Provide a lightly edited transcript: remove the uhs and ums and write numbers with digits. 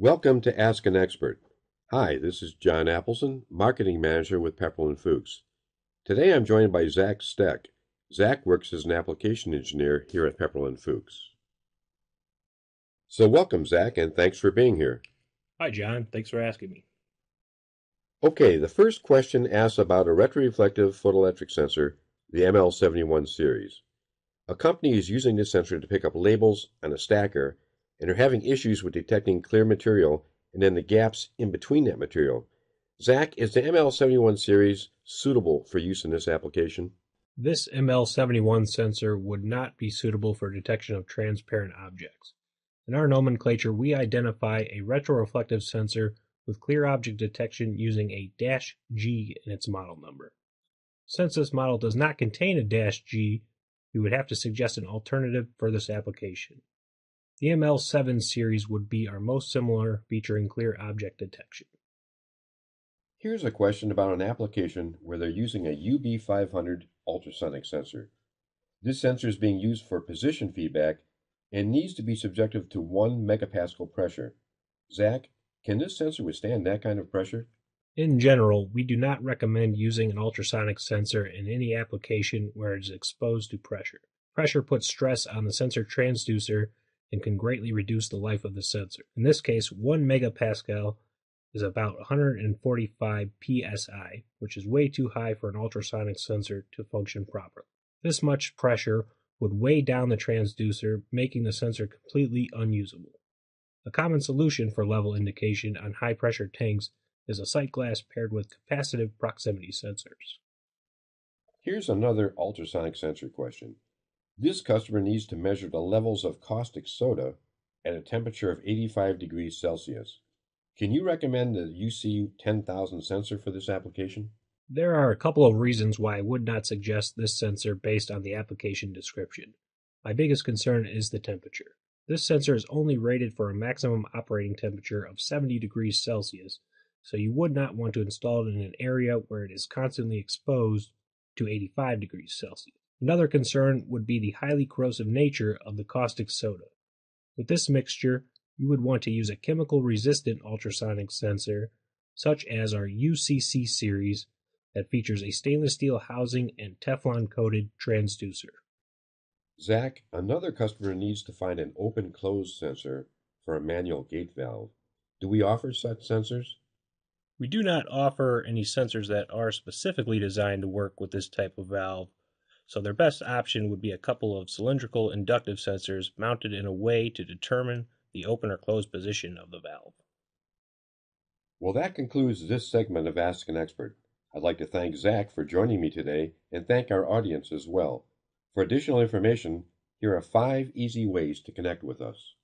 Welcome to Ask an Expert. Hi, this is John Appleson, Marketing Manager with Pepperl+Fuchs. Today I'm joined by Zach Steck. Zach works as an application engineer here at Pepperl+Fuchs. So welcome, Zach, and thanks for being here. Hi, John. Thanks for asking me. Okay, the first question asks about a retroreflective photoelectric sensor, the ML71 series. A company is using this sensor to pick up labels on a stacker and are having issues with detecting clear material and then the gaps in between that material. Zach, is the ML71 series suitable for use in this application? This ML71 sensor would not be suitable for detection of transparent objects. In our nomenclature, we identify a retroreflective sensor with clear object detection using a -G in its model number. Since this model does not contain a -G, we would have to suggest an alternative for this application. The ML7 series would be our most similar, featuring clear object detection. Here's a question about an application where they're using a UB500 ultrasonic sensor. This sensor is being used for position feedback and needs to be subjective to 1 megapascal pressure. Zach, can this sensor withstand that kind of pressure? In general, we do not recommend using an ultrasonic sensor in any application where it is exposed to pressure. Pressure puts stress on the sensor transducer and can greatly reduce the life of the sensor. In this case, 1 megapascal is about 145 psi, which is way too high for an ultrasonic sensor to function properly. This much pressure would weigh down the transducer, making the sensor completely unusable. A common solution for level indication on high-pressure tanks is a sight glass paired with capacitive proximity sensors. Here's another ultrasonic sensor question. This customer needs to measure the levels of caustic soda at a temperature of 85 degrees Celsius. Can you recommend the UC 10,000 sensor for this application? There are a couple of reasons why I would not suggest this sensor based on the application description. My biggest concern is the temperature. This sensor is only rated for a maximum operating temperature of 70 degrees Celsius, so you would not want to install it in an area where it is constantly exposed to 85 degrees Celsius. Another concern would be the highly corrosive nature of the caustic soda. With this mixture, you would want to use a chemical-resistant ultrasonic sensor, such as our UCC series, that features a stainless steel housing and Teflon-coated transducer. Zach, another customer needs to find an open-close sensor for a manual gate valve. Do we offer such sensors? We do not offer any sensors that are specifically designed to work with this type of valve, so their best option would be a couple of cylindrical inductive sensors mounted in a way to determine the open or closed position of the valve. Well, that concludes this segment of Ask an Expert. I'd like to thank Zach for joining me today and thank our audience as well. For additional information, here are 5 easy ways to connect with us.